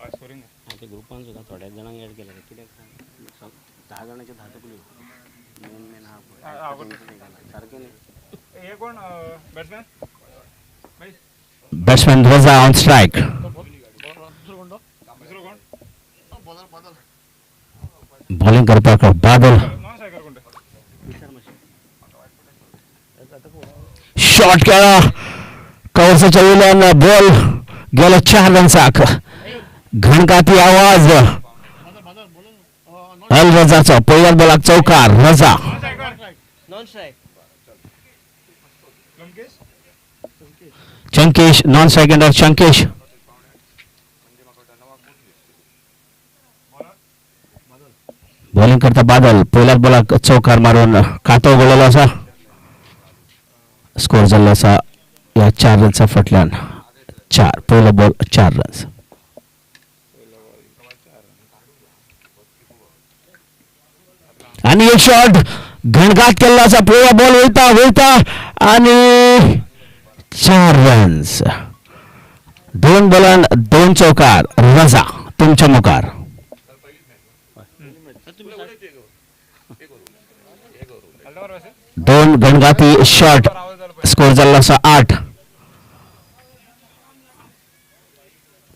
Scoring ते ग्रुपान सुद्धा थोड्याच जणांक ऍड केलेले कित्याक 10 जणांचे 10 तकल्यो मेन मेन हा सारखे नाही ये कोण बॅट्समॅन भाई Batsman Raza on strike. दुसरं कोण Bowling करपाक बादल. नॉन स्ट्रायकर कोणते Shot केला कवरच्या वयल्यान बॉल गेलो 4 रन्साक. घणकाती आवाज अल रजाचो पहिल्याच बॉलाक चौकार. Raza non striker Lankesh Chankesh non strike अंडर चंकेश. बॉलिंग करता बादल पहिल्याच बॉलाक चौकार मारून खातो उगडलेलो आसा. स्कोर जाल्लो आसा या 4 रन्सा फाटल्यान 4 पहिलो बॉल 4 रन्स. आणि एक शॉट घणघात केल्लो आसा. पहिला बॉल वयता वयता आणि 4 रन्स. 2 बॉलान 2 चौकार. रजा तुमच्या मुखार. 2 घणघाती शॉट. स्कोर जाल्लो आसा 8.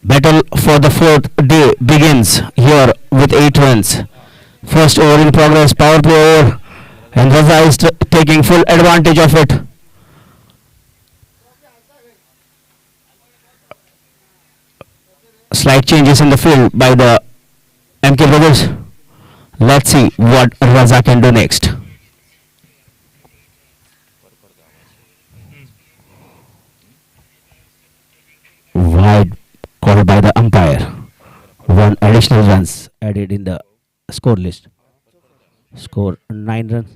Battle for the 4th day begins here with 8 runs. First over in progress, power play over, and Raza is taking full advantage of it. Slight changes in the field by the MK brothers. Let's see what Raza can do next. Wide called by the umpire. 1 additional runs added in the score list. Score 9 runs.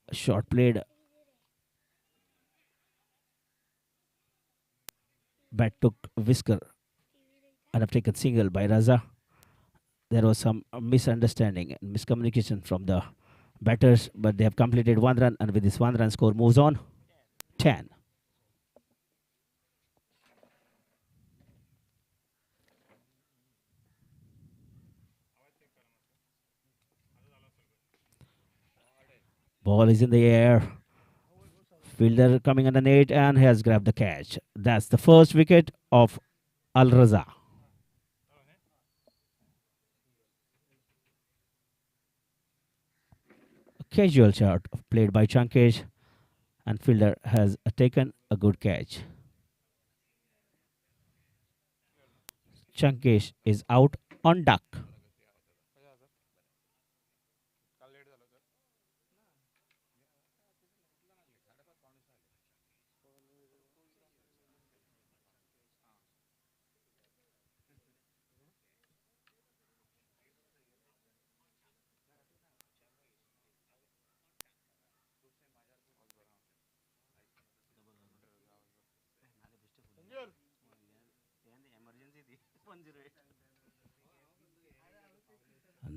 Shot played. Bat took whisker and have taken single by Raza. There was some misunderstanding and miscommunication from the batters, but they have completed 1 run, and with this 1 run score moves on 10. Ball is in the air. Fielder coming on the net and has grabbed the catch. That's the first wicket of Al Raza. A casual shot played by Chankesh, and fielder has taken a good catch. Chankesh is out on duck.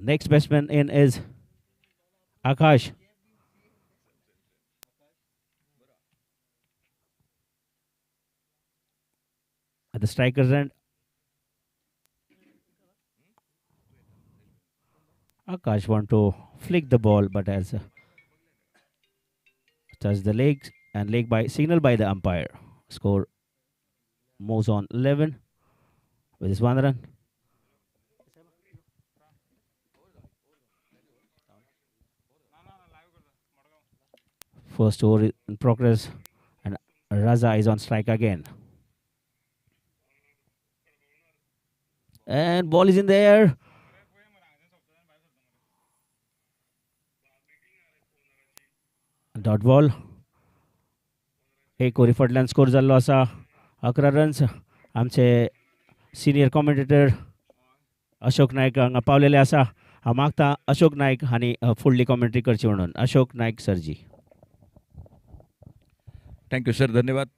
Next batsman in is Akash. At the striker's end, Akash want to flick the ball, but has touched the legs and leg by signal by the umpire. Score moves on 11 with this 1 run. First over in progress, and Raza is on strike again. And ball is in the air. Dot ball. एक ovary फाटल्यान score जाल्लो आसा 11 runs. आमचे senior commentator Ashok नायक हांगा पावलेले आसा. हांव मागता अशोक नायक हांणी फुडली कॉमेंट्री करची म्हणून. अशोक नायक सरजी. थैंक यू सर, धन्यवाद.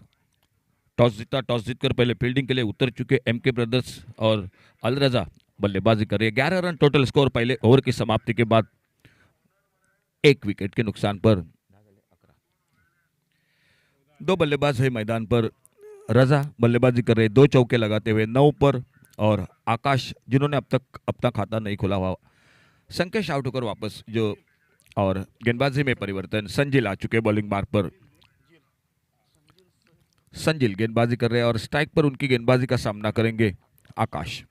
टॉस जीता, टॉस जीतकर पहले फील्डिंग के लिए उतर चुके एमके ब्रदर्स और अल रजा बल्लेबाजी कर रही है. 11 रन टोटल स्कोर पहले ओवर की समाप्ति के बाद 1 विकेट के नुकसान पर. दो बल्लेबाज है मैदान पर। रजा बल्लेबाजी कर रहे, 2 चौके लगाते हुए 9 पर, और आकाश जिन्होंने अब तक अपना खाता नहीं खोला हुआ। संकेश आउट होकर वापस जो, और गेंदबाजी में परिवर्तन, संजिल आ चुके बॉलिंग मार्क पर। संजिल गेंदबाजी कर रहे हैं और स्ट्राइक पर उनकी गेंदबाजी का सामना करेंगे आकाश।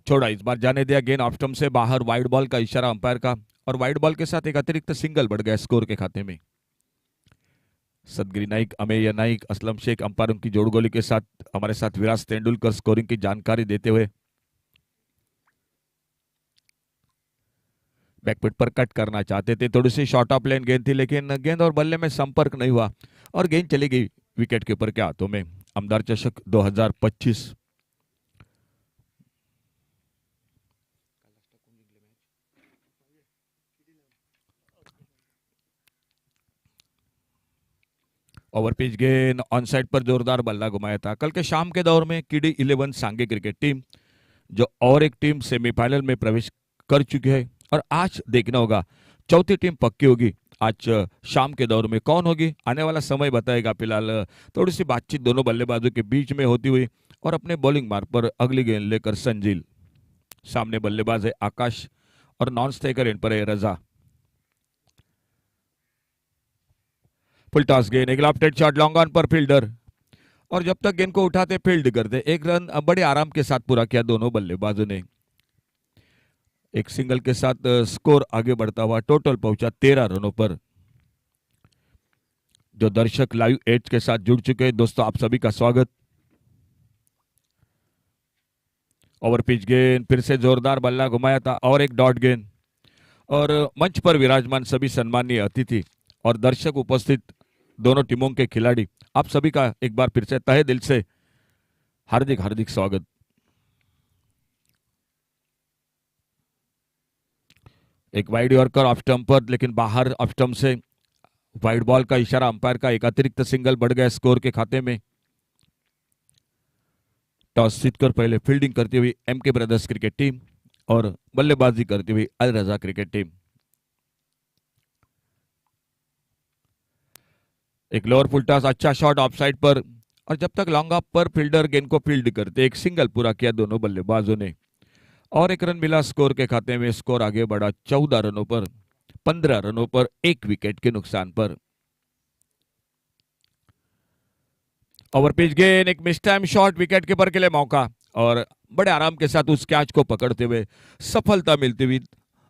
छोड़ा, इस बार जाने दिया गेंद ऑफ स्टंप से बाहर। वाइड बॉल का इशारा अंपायर का, और वाइड बॉल के साथ एक अतिरिक्त सिंगल बढ़ गया स्कोर के खाते में। सदगिरी नाइक, अमेय नाइक, असलम शेख अंपायरों की जोड़ गोली के साथ हमारे साथ विराज तेंदुलकर स्कोरिंग की जानकारी देते हुए। बैकफुट पर कट करना चाहते थे, थोड़ी सी शॉर्ट ऑफ लेन गेंद थी, लेकिन गेंद और बल्ले में संपर्क नहीं हुआ और गेंद चली गई विकेट के ऊपर के हाथों में। अमदार चषक 2025। ओवर पिच गेंद ऑन साइड पर जोरदार बल्ला घुमाया था। कल के शाम के दौर में किडी 11 सांगे क्रिकेट टीम, जो और एक टीम सेमीफाइनल में प्रवेश कर चुकी है, और आज देखना होगा चौथी टीम पक्की होगी। आज शाम के दौर में कौन होगी, आने वाला समय बताएगा। फिलहाल थोड़ी सी बातचीत दोनों बल्लेबाजों के बीच में होती हुई, और अपने बॉलिंग मार्ग पर अगली गेंद लेकर संजील। सामने बल्लेबाज है आकाश और नॉन स्ट्राइकर एंड पर है रजा। फुल टॉस गेंद, एक लॉफ्टेड शॉट लॉन्ग ऑन पर फील्डर, और जब तक गेंद को उठाते फील्ड करते। एक रन बड़े आराम के साथ पूरा किया दोनों बल्लेबाजों ने। एक सिंगल के साथ स्कोर आगे बढ़ता हुआ टोटल पहुंचा 13 रनों पर। जो दर्शक लाइव एड्स के साथ जुड़ चुके हैं दोस्तों, आप सभी का स्वागत। ओवर पिच गेंद, फिर से जोरदार बल्ला घुमाया था और एक डॉट गेंद, और मंच पर विराजमान सभी सम्मानीय अतिथि और दर्शक उपस्थित, दोनों टीमों के खिलाड़ी, आप सभी का एक बार फिर से तहे दिल से हार्दिक हार्दिक स्वागत। एक वाइड यॉर्कर ऑफ स्टंप पर, लेकिन बाहर ऑफ स्टंप से वाइड बॉल का इशारा अंपायर का। एक अतिरिक्त सिंगल बढ़ गया स्कोर के खाते में। टॉस जीतकर पहले फील्डिंग करती हुई एमके ब्रदर्स क्रिकेट टीम और बल्लेबाजी करती हुई अल रजा क्रिकेट टीम। एक लोअर फुल टॉस, अच्छा शॉट ऑफ साइड पर, और जब तक लॉन्ग ऑफ पर फील्डर गेंद को फील्ड करते, एक सिंगल पूरा किया दोनों बल्लेबाजों ने, और एक रन मिला स्कोर के खाते में। स्कोर आगे बढ़ा 14 रनों पर, 15 रनों पर, 1 विकेट के नुकसान पर। ओवर पिच गेंद, एक miss time shot, wicket keeper के लिए मौका, और बड़े आराम के साथ उस कैच को पकड़ते हुए सफलता मिलती हुई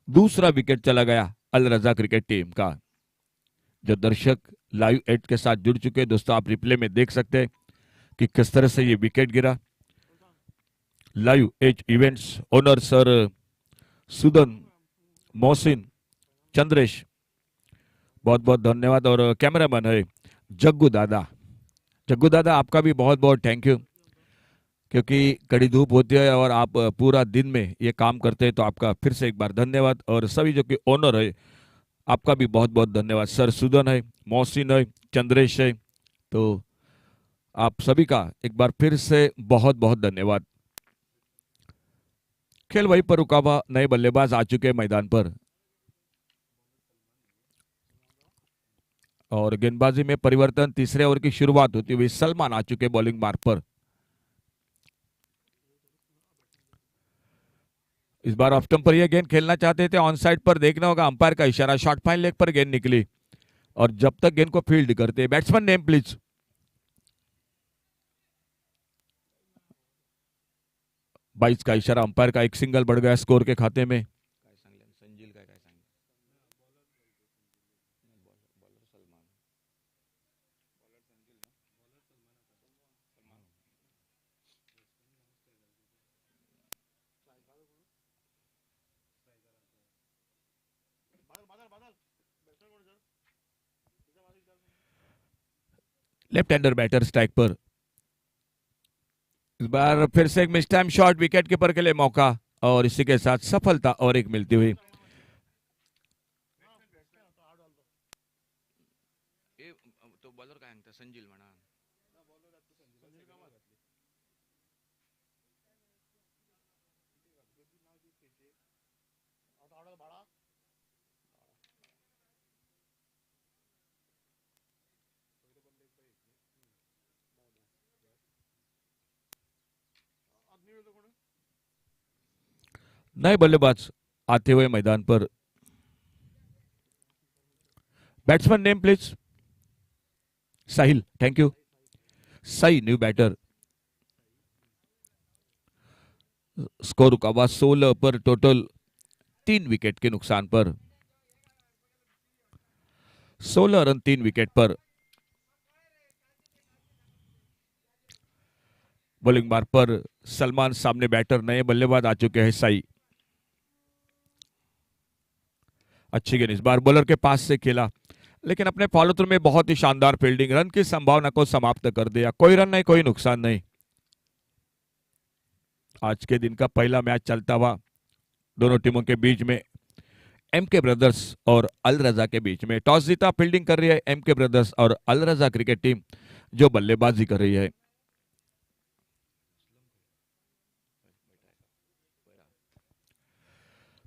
दूसरा विकेट चला गया अल रजा क्रिकेट टीम का। जो दर्शक लाइव एड के साथ जुड़ चुके हैं दोस्तों, आप रिप्ले में देख सकते हैं कि किस तरह से ये विकेट गिरा। Live edge events owner sir Sudan, Mohsin, Chandresh, बहुत बहुत धन्यवाद। और कैमरामैन है जग्गू दादा। जग्गू दादा, आपका भी बहुत बहुत थैंक यू, क्योंकि कड़ी धूप होती है और आप पूरा दिन में ये काम करते हैं, तो आपका फिर से एक बार धन्यवाद। और सभी जो कि ओनर है, आपका भी बहुत बहुत धन्यवाद। सर सुदन है, मोहसिन है, चंद्रेश है, तो आप सभी का एक बार फिर से बहुत बहुत धन्यवाद। खेल वहीं पर रुका हुआ, नए बल्लेबाज आ चुके हैं मैदान पर, और गेंदबाजी में परिवर्तन। तीसरे ओवर की शुरुआत होती हुई सलमान आ चुके बॉलिंग मार्ग पर। इस बार ऑफ स्टंप पर यह गेंद खेलना चाहते थे, ऑन साइड पर देखना होगा अंपायर का इशारा। शॉर्ट फाइन लेग पर गेंद निकली, और जब तक गेंद को फील्ड करते, बैट्समैन नेम प्लीज। बाईस का इशारा अंपायर का, एक सिंगल बढ़ गया स्कोर के खाते में। लेफ्ट हैंडर बैटर स्ट्राइक पर। इस बार फिर से एक miss time shot, wicket keeper के लिए मौका, और इसी के साथ सफलता और एक मिलती हुई। तो बॉलर काय सांगता संजील म्हणा। नए बल्लेबाज आते हुए मैदान पर। Batsman name please. Sahil, thank you. Sai new batter. Score रुका हुआ 16 पर, टोटल 3 विकेट के नुकसान पर। 16 रन 3 विकेट पर। बॉलिंग बार पर सलमान सामने बैटर, नए बल्लेबाज आ चुके हैं साई। अच्छी गेंद इस बार बॉलर के पास से खेला, लेकिन अपने फॉलो थ्रू में बहुत ही शानदार फील्डिंग, रन की संभावना को समाप्त कर दिया। कोई रन नहीं, कोई नुकसान नहीं। आज के दिन का पहला मैच चलता हुआ दोनों टीमों के बीच में, एमके ब्रदर्स और अल रजा के बीच में। टॉस जीता, फील्डिंग कर रही है एमके ब्रदर्स और अल रजा क्रिकेट टीम जो बल्लेबाजी कर रही है।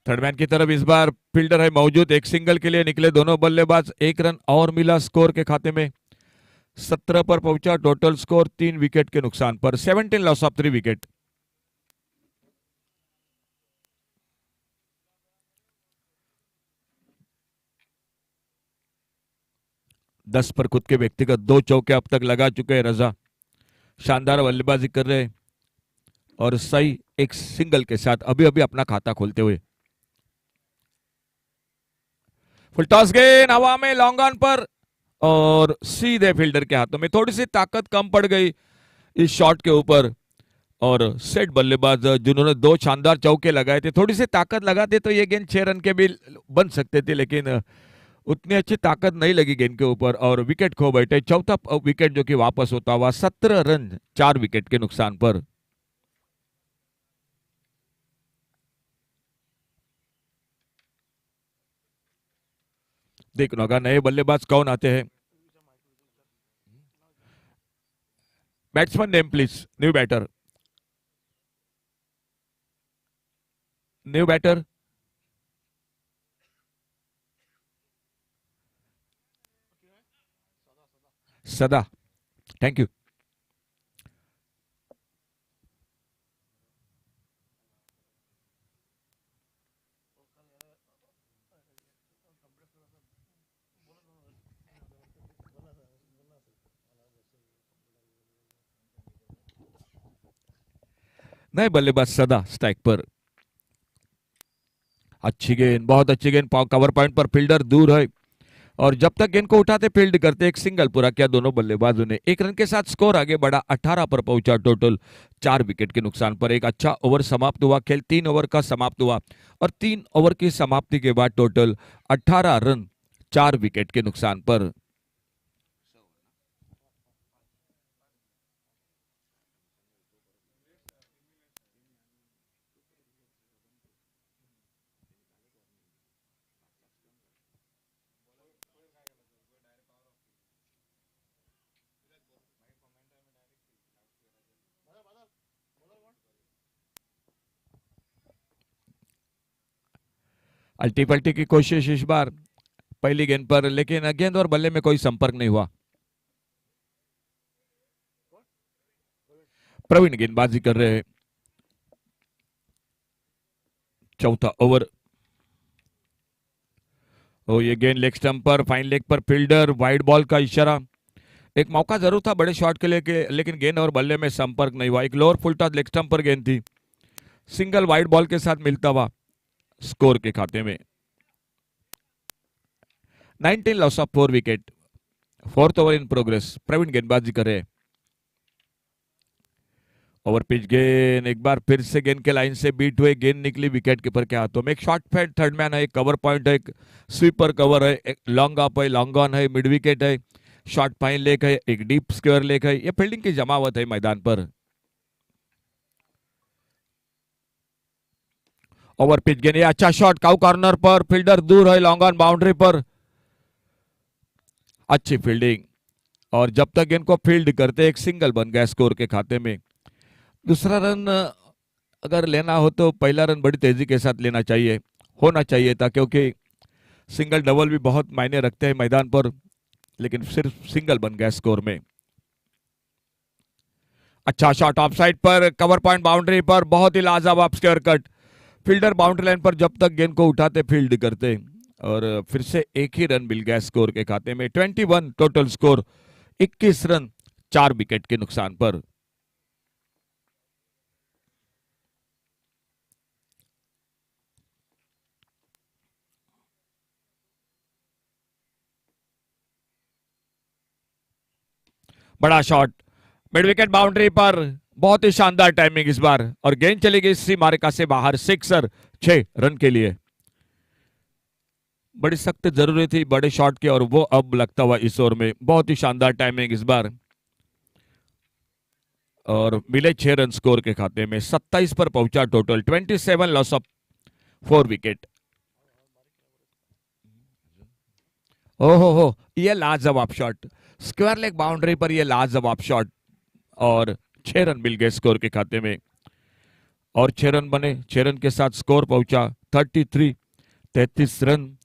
थर्डमैन की तरफ इस बार फील्डर है मौजूद, एक सिंगल के लिए निकले दोनों बल्लेबाज। 1 रन और मिला स्कोर के खाते में। 17 पर पहुंचा, टोटल स्कोर 3 विकेट के नुकसान पर। 17 लॉस ऑफ 3 विकेट। दस पर खुद के व्यक्तिगत 2 चौके अब तक लगा चुके हैं रजा। शानदार बल्लेबाजी कर रहे हैं और सही एक सिंगल के साथ अभी अभी अपना खाता खोलते हुए। फुल टॉस गेंद हवा में, लॉन्ग ऑन पर और सीधे फील्डर के हाथों में। थोड़ी सी ताकत कम पड़ गई इस शॉट के ऊपर और सेट बल्लेबाज जिन्होंने 2 शानदार चौके लगाए थे, थोड़ी सी ताकत लगाते तो ये गेंद 6 रन के भी बन सकते थे, लेकिन उतनी अच्छी ताकत नहीं लगी गेंद के ऊपर और विकेट खो बैठे। चौथा विकेट जो कि वापस होता हुआ 17 रन 4 विकेट के नुकसान पर। देखना होगा नए बल्लेबाज कौन आते हैं। Batsman name please. New batter. New batter Sada, thank you. नए बल्लेबाज सदा स्ट्राइक पर। अच्छी गेंद, बहुत अच्छी गेंद, कवर पॉइंट पर फील्डर दूर है और जब तक गेंद को उठाते फील्ड करते एक सिंगल पूरा किया दोनों बल्लेबाजों ने। 1 रन के साथ स्कोर आगे बढ़ा, 18 पर पहुंचा, टोटल 4 विकेट के नुकसान पर। एक अच्छा ओवर समाप्त हुआ, खेल 3 ओवर का समाप्त हुआ और 3 ओवर की समाप्ति के बाद टोटल 18 रन 4 विकेट के नुकसान पर। अल्टी पल्टी की कोशिश इस बार पहली गेंद पर, लेकिन गेंद और बल्ले में कोई संपर्क नहीं हुआ। प्रवीण गेंदबाजी कर रहे हैं। चौथा ओवर। ये गेंद लेग स्टंप पर, फाइन लेग पर, फील्डर वाइड बॉल का इशारा। एक मौका जरूर था बड़े शॉट के लिए, लेकिन गेंद और बल्ले में संपर्क नहीं हुआ। एक lower full toss leg stump पर गेंद थी, सिंगल वाइड बॉल के साथ मिलता हुआ स्कोर के खाते में। 19 loss of 4 wicket. 4th over in progress. Praveen गेंदबाजी करे। ओवर पिच गेंद, एक बार फिर से गेंद के लाइन से बीट हुए, गेंद निकली विकेट कीपर के हाथों में। एक शॉर्ट फेड थर्ड मैन है, एक कवर पॉइंट है, एक स्वीपर कवर है, एक लॉन्ग अप है, लॉन्ग ऑन है, मिड विकेट है, शॉर्ट फाइन लेग है, एक डीप स्क्वायर लेग है। ये फील्डिंग की जमावट है मैदान पर। ओवर पिच गेंद, ये अच्छा शॉट काउ कॉर्नर पर, फील्डर दूर है, लॉन्ग ऑन बाउंड्री पर। अच्छी फील्डिंग और जब तक गेंद को फील्ड करते एक सिंगल बन गया स्कोर के खाते में। दूसरा रन अगर लेना हो तो पहला रन बड़ी तेजी के साथ लेना चाहिए, होना चाहिए था, क्योंकि सिंगल डबल भी बहुत मायने रखते हैं मैदान पर, लेकिन सिर्फ सिंगल बन गया स्कोर में। अच्छा शॉट ऑफ साइड पर, कवर पॉइंट बाउंड्री पर, बहुत ही लाजवाब square cut. Fielder boundary line पर जब तक गेंद को उठाते फील्ड करते, और फिर से एक ही रन मिल गया स्कोर के खाते में। 21 टोटल स्कोर, 21 रन 4 विकेट के नुकसान पर। बड़ा शॉट मिड विकेट बाउंड्री पर, बहुत ही शानदार टाइमिंग इस बार, और गेंद चली गई इसी मार्का से बाहर। सिक्सर 6 रन के लिए। बड़ी सख्त जरूरी थी बड़े शॉट की, और वो अब लगता हुआ इस ओवर में। बहुत ही शानदार टाइमिंग इस बार, और मिले 6 रन स्कोर के खाते में। 27 पर पहुंचा टोटल। 27 loss of 4 wicket. ओहो हो, ये लाजवाब शॉट, स्क्वायर लेग बाउंड्री पर ये लाजवाब शॉट, और 6 रन मिल गए स्कोर के खाते में। और 6 रन बने, 6 रन के साथ स्कोर पहुंचा 33 रन।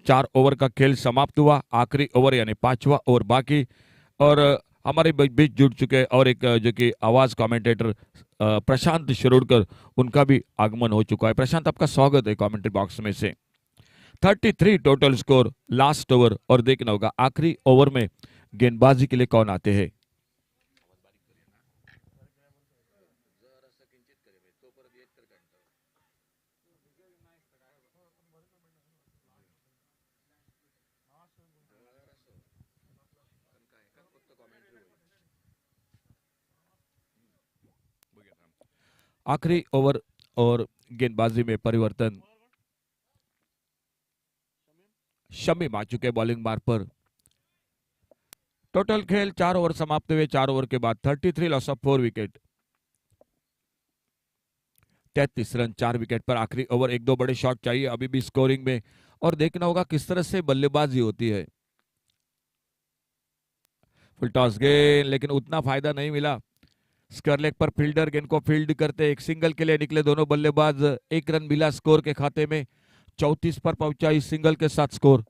4 ओवर का खेल समाप्त हुआ। आखिरी ओवर यानी 5वां ओवर बाकी, और हमारे बीच जुड़ चुके और एक जो कि आवाज कमेंटेटर प्रशांत शिरोडकर, उनका भी आगमन हो चुका है। प्रशांत, आपका स्वागत है कमेंट्री बॉक्स में से। 33 टोटल स्कोर, लास्ट ओवर, और देखना होगा आखिरी ओवर में गेंदबाजी के लिए कौन आते हैं। आखिरी ओवर और गेंदबाजी में परिवर्तन। शमीम आ चुके बॉलिंग मार्ग पर। टोटल खेल 4 ओवर समाप्त हुए। 4 ओवर के बाद 33 loss of 4 wicket, 33 run 4 wicket पर। आखिरी ओवर 1-2 बड़े शॉट चाहिए अभी भी स्कोरिंग में, और देखना होगा किस तरह से बल्लेबाजी होती है। फुल टॉस गेंद, लेकिन उतना फायदा नहीं मिला। स्क्वायर लेग पर फील्डर गेंद को फील्ड करते, एक सिंगल के लिए निकले दोनों बल्लेबाज। 1 रन मिला स्कोर के खाते में। 34 पर पहुंचा इस सिंगल के साथ स्कोर।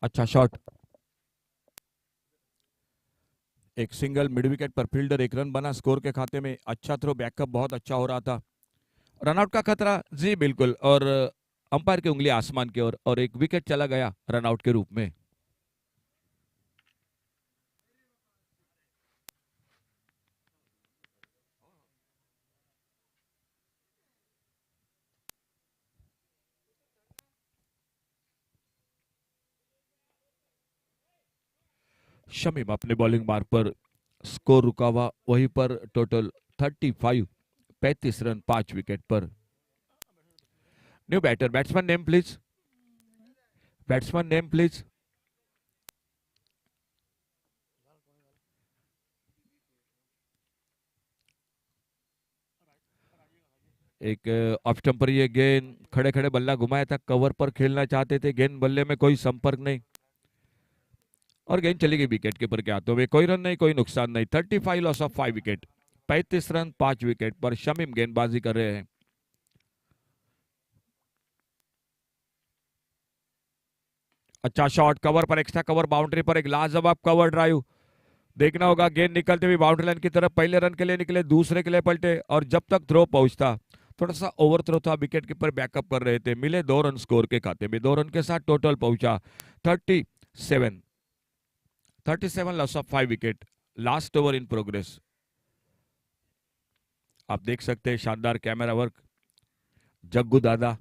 अच्छा शॉट, एक सिंगल मिड विकेट पर फील्डर, 1 रन बना स्कोर के खाते में। अच्छा थ्रो, बैकअप बहुत अच्छा हो रहा था। रनआउट का खतरा, जी बिल्कुल, और अंपायर की उंगली आसमान की ओर, और एक विकेट चला गया रनआउट के रूप में। शमीम अपने बॉलिंग मार्ग पर, स्कोर रुका हुआ वहीं पर। टोटल 35, 35 रन 5 विकेट पर। New batter, batsman name please, batsman name please. एक ऑफ स्टंप पर ये गेंद, खड़े खड़े बल्ला घुमाया था, कवर पर खेलना चाहते थे, गेंद बल्ले में कोई संपर्क नहीं, और गेंद चली गई विकेट कीपर के हाथों में। कोई रन नहीं, कोई नुकसान नहीं। 35 loss of 5 wicket, 35 run 5 wicket पर शमीम गेंदबाजी कर रहे हैं। अच्छा शॉट, कवर पर, एक्स्ट्रा कवर बाउंड्री पर, एक लाजवाब कवर ड्राइव। देखना होगा गेंद निकलते हुए बाउंड्री लाइन की तरफ। पहले रन के लिए निकले, दूसरे के लिए पलटे, और जब तक थ्रो पहुंचता, थोड़ा सा ओवर थ्रो था, विकेट कीपर बैकअप कर रहे थे। मिले 2 रन स्कोर के खाते में। 2 रन के साथ टोटल पहुंचा 37 loss of 5 wicket. Last over in progress. आप देख सकते हैं शानदार कैमरा वर्क, जग्गू दादा।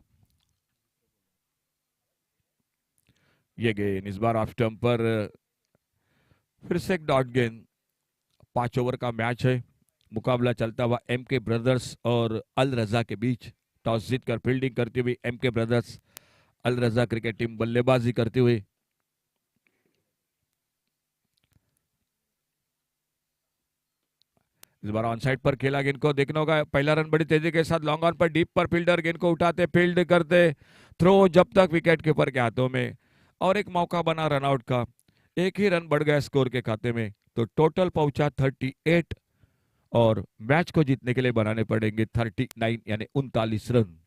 ये गेंद इस बार ऑफ स्टंप पर, फिर से एक डॉट गेंद। 5 ओवर का मैच है। मुकाबला चलता हुआ एमके ब्रदर्स और अल रजा के बीच। टॉस जीतकर फील्डिंग करती हुई एमके ब्रदर्स, अल रजा क्रिकेट टीम बल्लेबाजी करती हुई। इस बार ऑन साइड पर खेला गेंद को। देखना होगा पहला रन बड़ी तेजी के साथ लॉन्ग ऑन पर, डीप पर फील्डर गेंद को उठाते, फील्ड करते, थ्रो जब तक विकेट कीपर के हाथों में, और एक मौका बना रनआउट का। एक ही रन बढ़ गया स्कोर के खाते में, तो टोटल पहुंचा 38 और मैच को जीतने के लिए बनाने पड़ेंगे 39 यानी 39 रन।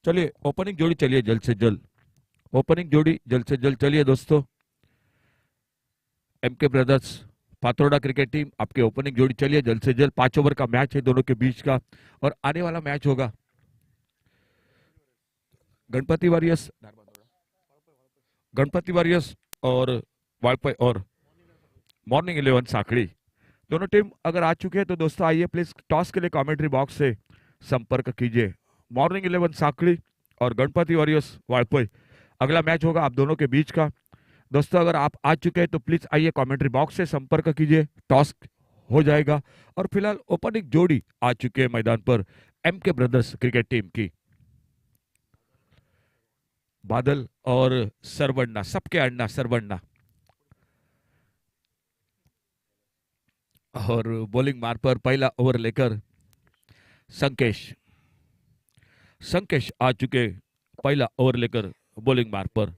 चलिए ओपनिंग जोड़ी चलिए जल्द से जल्द, ओपनिंग जोड़ी जल्द से जल्द चलिए दोस्तों। एमके ब्रदर्स पात्रोडा क्रिकेट टीम आपके ओपनिंग जोड़ी चलिए जल्द से जल्द। 5 ओवर का मैच है दोनों के बीच का और आने वाला मैच होगा गणपति वॉरियर्स और वालपय और मॉर्निंग 11 साखड़ी। दोनों टीम अगर आ चुके हैं तो दोस्तों आइए प्लीज टॉस के लिए कमेंट्री बॉक्स से संपर्क कीजिए। मॉर्निंग 11 साखड़ी और गणपति वॉरियर्स वालपय अगला मैच होगा आप दोनों के बीच का। दोस्तों अगर आप आ चुके हैं तो प्लीज आइए कमेंट्री बॉक्स से संपर्क कीजिए, टॉस हो जाएगा। और फिलहाल ओपनिंग जोड़ी आ चुके हैं मैदान पर एमके ब्रदर्स क्रिकेट टीम की, बादल और सरवण्णा, सबके अण्णा सरवण्णा। और बॉलिंग मार पर पहला ओवर लेकर संकेश आ चुके पहला ओवर लेकर बॉलिंग मार पर।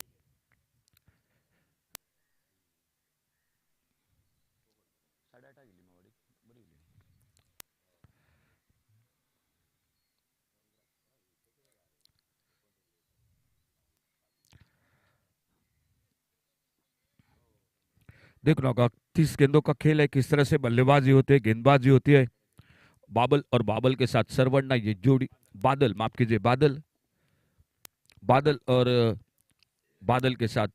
देखना होगा 30 गेंदों का खेल है, किस तरह से बल्लेबाजी होती है, गेंदबाजी होती है। बाबल और बाबल के साथ सरवण्णा ये जोड़ी, बादल माफ कीजिए बादल और बादल के साथ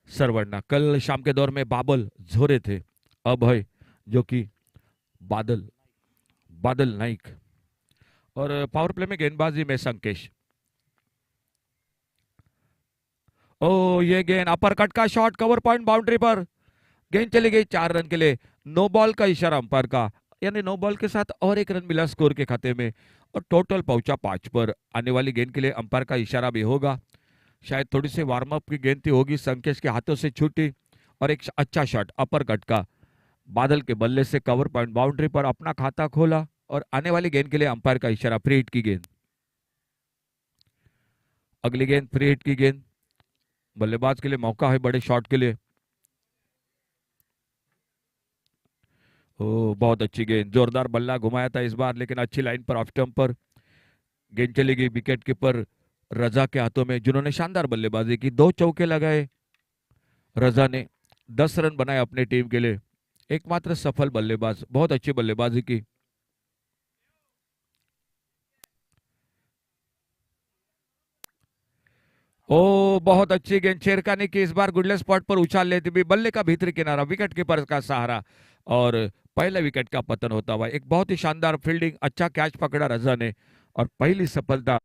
सरवण्णा। कल शाम के दौर में बाबल झोरे थे, अब है जो कि बादल नाइक। और पावर प्ले में गेंदबाजी में संकेश। ओ ये गेंद अपर कट का शॉट, कवर पॉइंट बाउंड्री पर गेंद चली गई 4 रन के लिए। नो बॉल का इशारा अंपायर का, यानी नो बॉल के साथ और 1 रन मिला स्कोर के खाते में और टोटल पहुंचा 5 पर। आने वाली गेंद के लिए अंपायर का इशारा भी होगा, शायद थोड़ी सी वार्म अप की गेंद होगी, संकेश के हाथों से छूटी और एक अच्छा शॉट अपर कट का बादल के बल्ले से कवर पॉइंट बाउंड्री पर अपना खाता खोला। और आने वाली गेंद के लिए अंपायर का इशारा, फ्री हिट की गेंद। अगली गेंद फ्री हिट की गेंद, बल्लेबाज के लिए मौका है बड़े शॉट के लिए। ओ बहुत अच्छी गेंद, जोरदार बल्ला घुमाया था इस बार, लेकिन अच्छी लाइन पर ऑफ स्टंप पर गेंद चली गई विकेट कीपर रजा के हाथों में, जिन्होंने शानदार बल्लेबाजी की। 2 चौके लगाए रजा ने, 10 रन बनाए अपने टीम के लिए। एकमात्र सफल बल्लेबाज, बहुत अच्छी बल्लेबाजी की। ओ बहुत अच्छी गेंद शेरखानी की, इस बार गुडले स्पॉट पर उछाल लेती हुई बल्ले का भीतरी किनारा, विकेट कीपर का सहारा और पहले विकेट का पतन होता हुआ। एक बहुत ही शानदार फील्डिंग, अच्छा कैच पकड़ा रजा ने और पहली सफलता।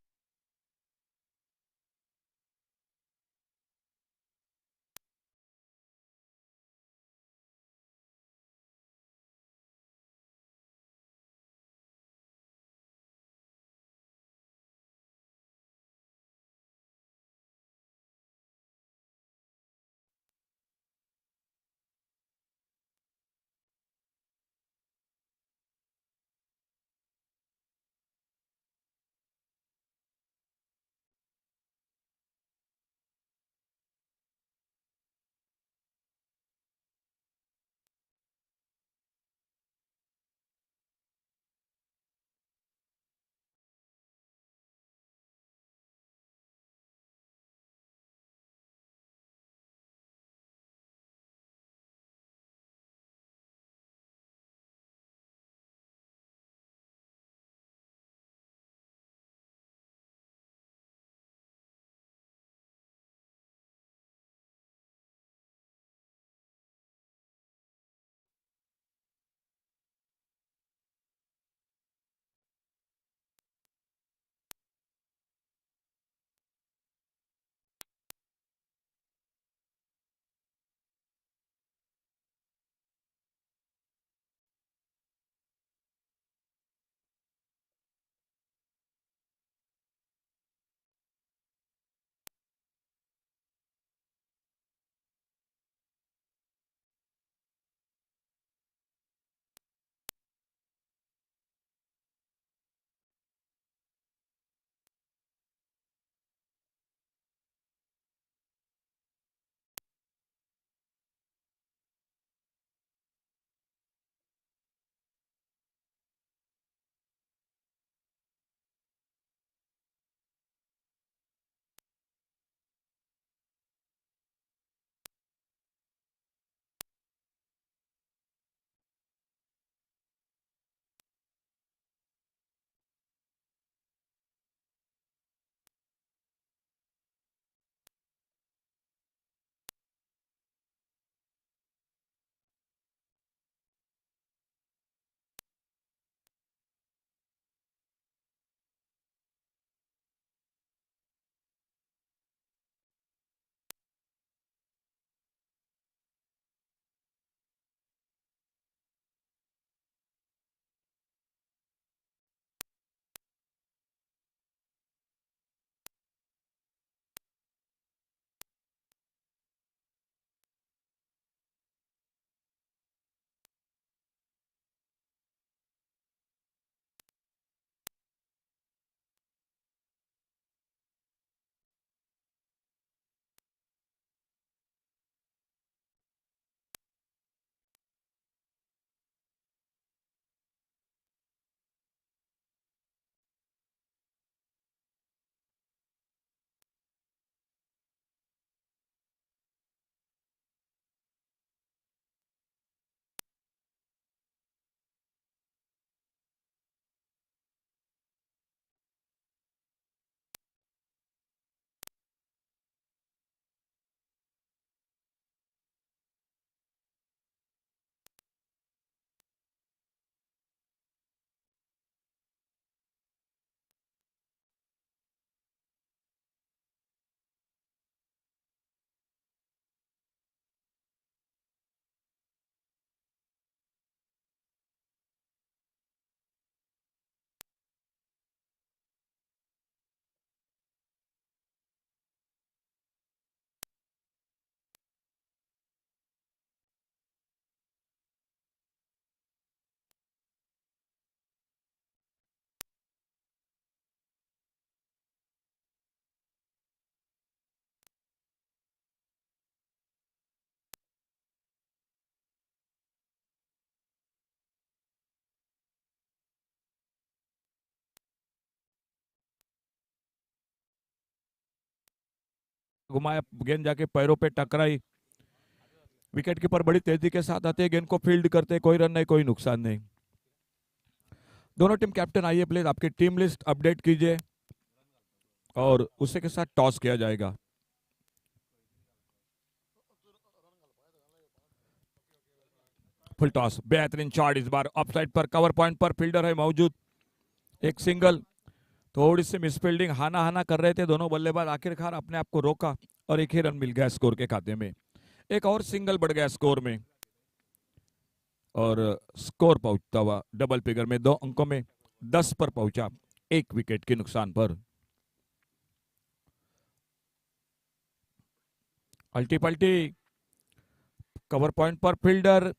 घुमाया, गेंद जाके पैरों पे टकराई विकेट कीपर बड़ी तेजी के साथ आते हैं, गेंद को फील्ड करते हैं, कोई रन नहीं, कोई नुकसान नहीं। दोनों टीम कैप्टन आइए प्लीज, आपकी टीम लिस्ट अपडेट कीजिए और उसी के साथ टॉस किया जाएगा। फुल टॉस, बेहतरीन शॉट, इस बार ऑफसाइड पर, कवर पॉइंट पर फील्डर है मौजूद, एक सिंगल। थोड़ी सी मिसफील्डिंग, हाना हाना कर रहे थे दोनों बल्लेबाज, आखिरकार अपने आप को रोका और एक ही रन मिल गया स्कोर के खाते में। एक और सिंगल बढ़ गया स्कोर में और स्कोर पहुंचता हुआ डबल फिगर में 2 अंकों में 10 पर पहुंचा, 1 विकेट के नुकसान पर। अल्टी पल्टी, कवर पॉइंट पर फील्डर,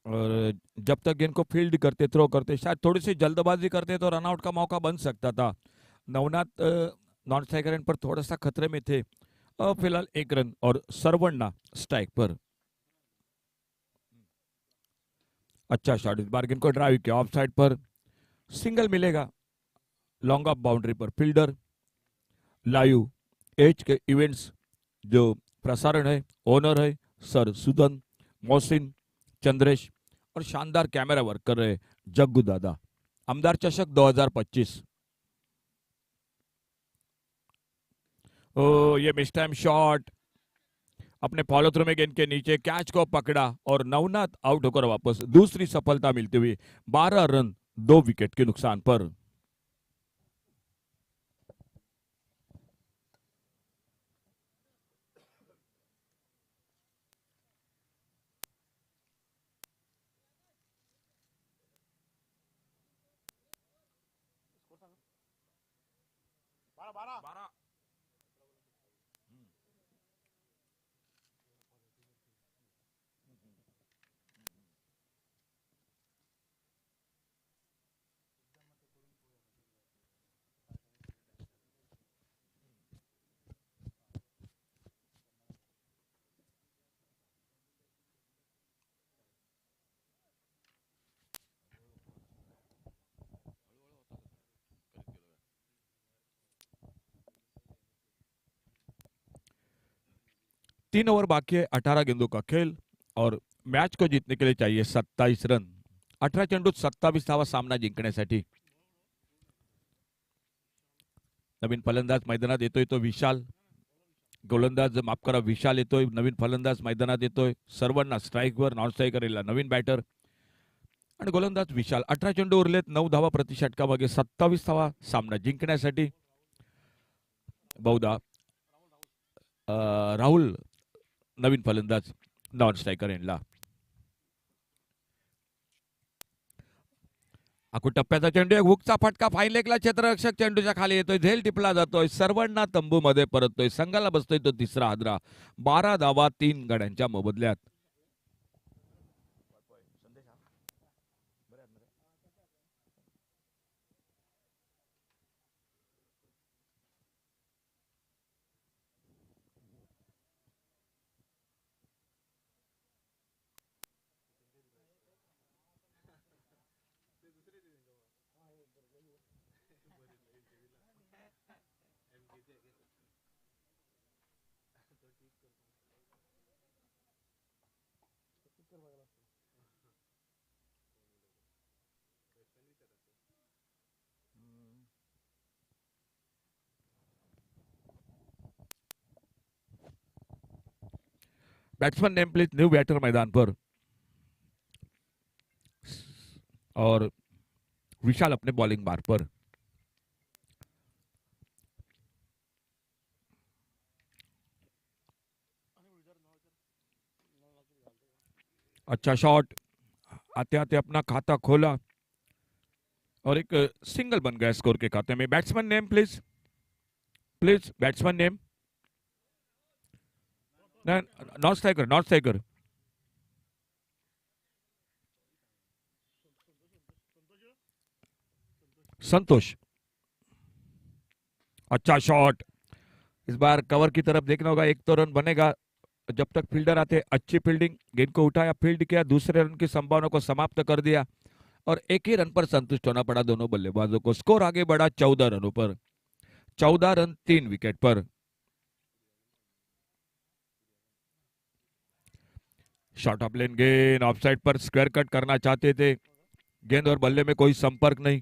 और जब तक गेंद को फील्ड करते, थ्रो करते, शायद थोड़ी सी जल्दबाजी करते तो रनआउट का मौका बन सकता था। नवनाथ नॉन स्ट्राइकर एंड पर थोड़ा सा खतरे में थे, और फिलहाल 1 रन और सरवण्णा स्ट्राइक पर। अच्छा शॉट, इस बार गेंद को ड्राइव किया, ऑफ साइड पर सिंगल मिलेगा, लॉन्ग ऑफ बाउंड्री पर फील्डर। लाइव एज के इवेंट्स जो प्रसारण है, ओनर है सर सुदन, मोहसिन, चंद्रेश और शानदार कैमरा वर्क कर रहे जग्गू दादा। आमदार चषक 2025। ओ ये मिस टाइम शॉट, अपने फॉलो थ्रू में गेंद के नीचे कैच को पकड़ा और नवनाथ आउट होकर वापस, दूसरी सफलता मिलती हुई 12 रन 2 विकेट के नुकसान पर। तीन ओवर बाकी है, 18 गेंदों का खेल और मॅच को जीतने के लिए चाहिए 27 रन। 18 चेंडूत 27 धावा सामना जिंकण्यासाठी। नवीन फलंदाज मैदानात येतोय तो विशाल, गोलंदाज माफ करा विशाल येतोय, नवीन फलंदाज मैदानात येतोय, सर्वांना स्ट्राईकवर, नॉन स्ट्रायकरला नवीन बॅटर आणि गोलंदाज विशाल। 18 चेंडू उरलेत, 9 धावा प्रति षटकामागे, 27 धावा सामना जिंकण्यासाठी। बहुधा राहुल नवीन फलंदाज नॉन स्ट्रायकर एंडला। आखू टप्प्याचा चेंडू, एक हुकचा फटका, फाईन लेगला क्षेत्ररक्षक चेंडूच्या खाली येतोय, झेल टिपला जातोय, सर्वांना तंबू मध्ये परततोय, संघाला बसतोय तो तिसरा हादरा। 12 धावा 3 गड्यांच्या मोबदल्यात। Batsman name please, new batter मैदान पर और विशाल अपने बॉलिंग बार पर। अच्छा शॉट, आते आते अपना खाता खोला और एक सिंगल बन गया स्कोर के खाते में। Batsman name please, please batsman name. Non striker, non striker. Santosh. अच्छा शॉट, इस बार कवर की तरफ देखना होगा, एक तो रन बनेगा जब तक फील्डर आते। अच्छी फील्डिंग, गेंद को उठाया, फील्ड किया, दूसरे रन की संभावना को समाप्त कर दिया और एक ही रन पर संतुष्ट होना पड़ा दोनों बल्लेबाजों को। स्कोर आगे बढ़ा 14 रनों पर, 14 रन 3 विकेट पर। शॉट ऑफ लेन गेंद ऑफसाइड पर स्क्वायर कट करना चाहते थे, गेंद और बल्ले में कोई संपर्क नहीं।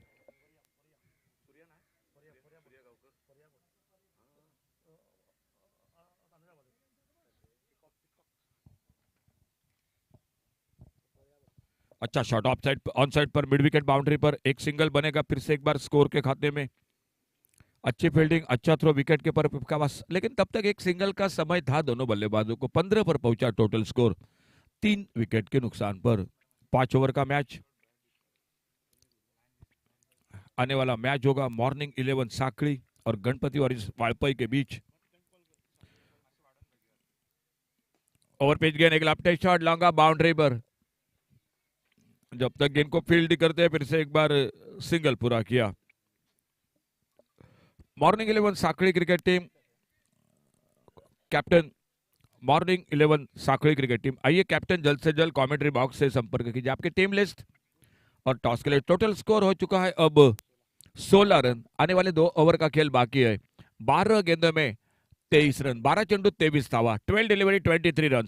अच्छा shot of side on side पर मिड विकेट बाउंड्री पर एक सिंगल बनेगा फिर से एक बार स्कोर के खाते में। अच्छी फील्डिंग, अच्छा थ्रो विकेट के पर का पास, लेकिन तब तक एक सिंगल का समय था दोनों बल्लेबाजों को। 15 पर पहुंचा टोटल स्कोर 3 विकेट के नुकसान पर। 5 ओवर का मैच, आने वाला मैच होगा मॉर्निंग 11 साकड़ी और गणपति और इस वालपई के बीच। ओवर पिच गेंद, एक लेफ्ट शॉट लॉन्गा बाउंड्री पर। जब तक गेंद को फील्ड करते हैं फिर से एक बार सिंगल पूरा किया। Morning 11 Sakdi cricket team, captain morning 11 Sakdi cricket team. आइए कैप्टन जल्द से जल्द कमेंट्री बॉक्स से संपर्क कीजिए। आपकी टीम लिस्ट और टॉस के लिए टोटल स्कोर हो चुका है अब 16 रन। आने वाले 2 ओवर का खेल बाकी है। 12 गेंदों में 23 रन, 12 चेंडू 23 धावा, 12 डिलीवरी 23 रन।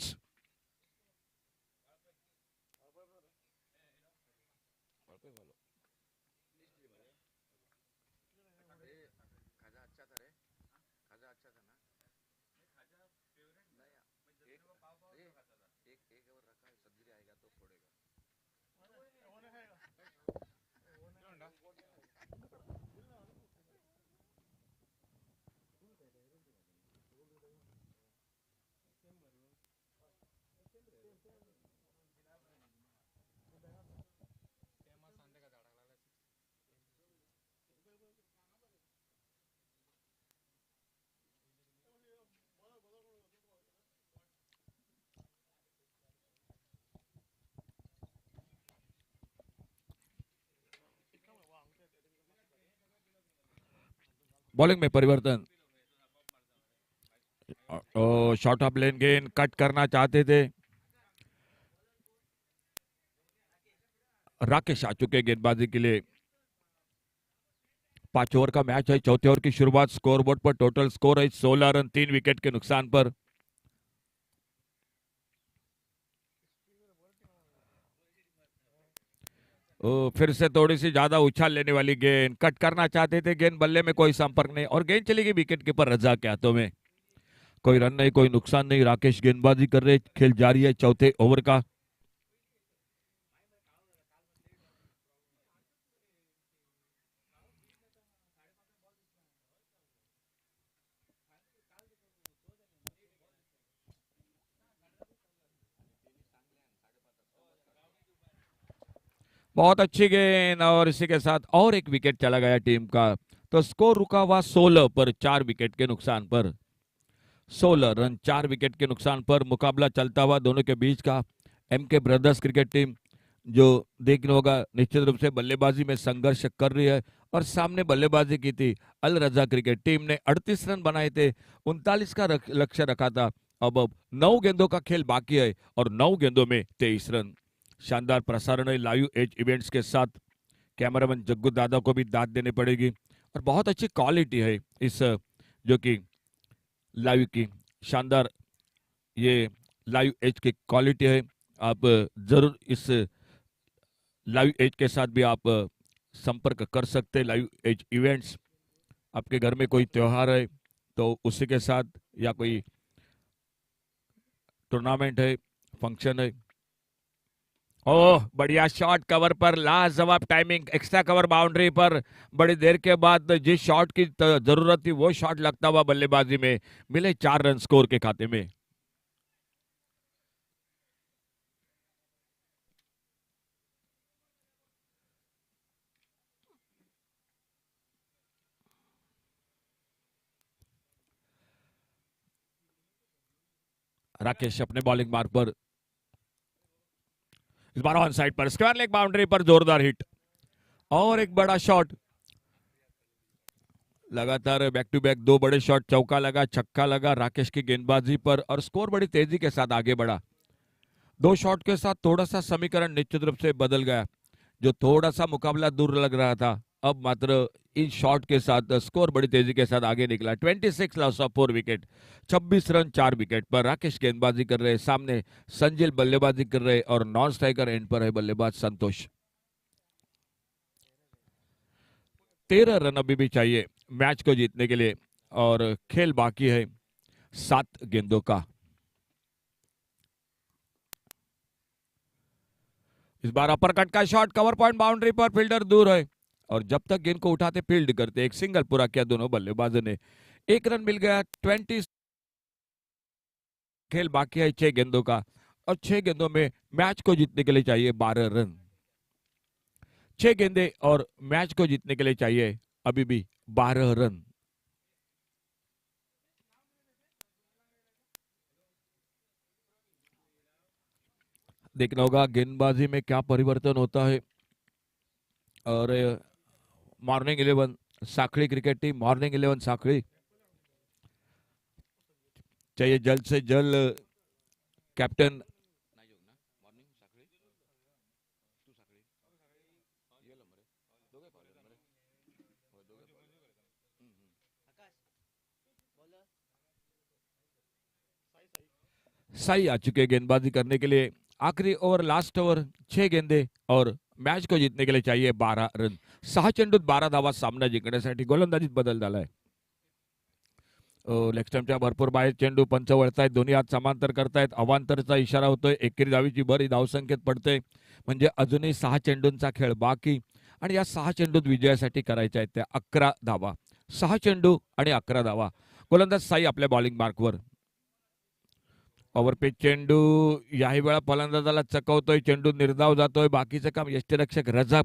बॉलिंग में परिवर्तन, शॉर्ट ऑफ लेन गेंद कट करना चाहते थे, राकेश आ चुके गेंदबाजी के लिए। 5 ओवर का मैच है, चौथे ओवर की शुरुआत। स्कोरबोर्ड पर टोटल स्कोर है 16 रन 3 विकेट के नुकसान पर। फिर से थोड़ी सी ज्यादा उछाल लेने वाली गेंद, कट करना चाहते थे, गेंद बल्ले में कोई संपर्क नहीं और गेंद चली गई विकेट कीपर रजा के हाथों में। कोई रन नहीं, कोई नुकसान नहीं। राकेश गेंदबाजी कर रहे, खेल जारी है चौथे ओवर का। बहुत अच्छी गेंद और इसी के साथ और एक विकेट चला गया टीम का। तो स्कोर रुका हुआ 16 पर 4 विकेट के नुकसान पर। 16 रन 4 विकेट के नुकसान पर मुकाबला चलता हुआ दोनों के बीच का। एमके ब्रदर्स क्रिकेट टीम जो देखना होगा निश्चित रूप से बल्लेबाजी में संघर्ष कर रही है और सामने बल्लेबाजी की थी अल रजा क्रिकेट टीम ने 38 रन बनाए थे, 39 का लक्ष्य रखा था। अब 9 गेंदों का खेल बाकी है और 9 गेंदों में 23 रन। शानदार प्रसारण है लाइव एज इवेंट्स के साथ। कैमरामैन जग्गू दादा को भी दाद देनी पड़ेगी और बहुत अच्छी क्वालिटी है इस जो कि लाइव की। शानदार ये लाइव एज की क्वालिटी है। आप जरूर इस लाइव एज के साथ भी आप संपर्क कर सकते हैं। लाइव एज इवेंट्स, आपके घर में कोई त्योहार है तो उसी के साथ, या कोई टूर्नामेंट है, फंक्शन है। ओह बढ़िया शॉट, कवर पर लाजवाब टाइमिंग, एक्स्ट्रा कवर बाउंड्री पर। बड़ी देर के बाद जिस शॉट की जरूरत थी वो शॉट लगता हुआ बल्लेबाजी में मिले 4 रन स्कोर के खाते में। राकेश अपने बॉलिंग मार्क पर, इस बार ऑन साइड पर स्क्वायर लेग बाउंड्री पर जोरदार हिट और एक बड़ा शॉट। लगातार बैक टू बैक 2 बड़े शॉट, चौका लगा, छक्का लगा राकेश की गेंदबाजी पर और स्कोर बड़ी तेजी के साथ आगे बढ़ा। 2 शॉट के साथ थोड़ा सा समीकरण निश्चित रूप से बदल गया। जो थोड़ा सा मुकाबला दूर लग रहा था अब मात्र इन शॉट के साथ स्कोर बड़ी तेजी के साथ आगे निकला। 26 loss of 4 wicket, 26 run 4 wicket पर। राकेश गेंदबाजी कर रहे, सामने संजिल बल्लेबाजी कर रहे और नॉन स्ट्राइकर एंड पर है बल्लेबाज संतोष। 13 रन अभी भी चाहिए मैच को जीतने के लिए और खेल बाकी है 7 गेंदों का। इस बार अपर कट का शॉट, कवर पॉइंट बाउंड्री पर, फील्डर दूर है और जब तक गेंद को उठाते फील्ड करते। एक सिंगल पूरा किया दोनों बल्लेबाजों ने, 1 रन मिल गया। 20 खेल बाकी है 6 गेंदों का और 6 गेंदों में मैच को जीतने के लिए चाहिए 12 रन। 6 गेंदे और मैच को जीतने के लिए चाहिए अभी भी 12 रन। देखना होगा गेंदबाजी में क्या परिवर्तन होता है। और मॉर्निंग 11 साखड़ी क्रिकेट टीम, मॉर्निंग 11 साखड़ी चाहिए जल्द से जल्द कैप्टन साई आ चुके गेंदबाजी करने के लिए। आखिरी ओवर, लास्ट ओवर, 6 गेंदे और मॅच को जिंकणे के लिए चाहिए 12 रन। 6 चेंडूत 12 धावा सामना जिंकण्यासाठी गोलंदाजीत बदल झालाय। लेग स्टंपच्या भरपूर बाहेर चेंडू, पंच वळतायत, दोन्ही हात समांतर करतायत, अवांतरचा इशारा होतोय, एकेरी धावीची भर, धावसंख्येत पडते म्हणजे अजूनही 6 चेंडूंचा खेळ बाकी आणि या 6 चेंडूत विजयासाठी करायच्या आहेत त्या 11 धावा। 6 चेंडू आणि 11 धावा। गोलंदाज साई आपल्या बॉलिंग मार्कवर। ओव्हरपेच चेंडू याही वेळा फलंदाजाला चकवतोय, चेंडू निर्धाव जातोय, बाकीचं काम यष्टीरक्षक रजा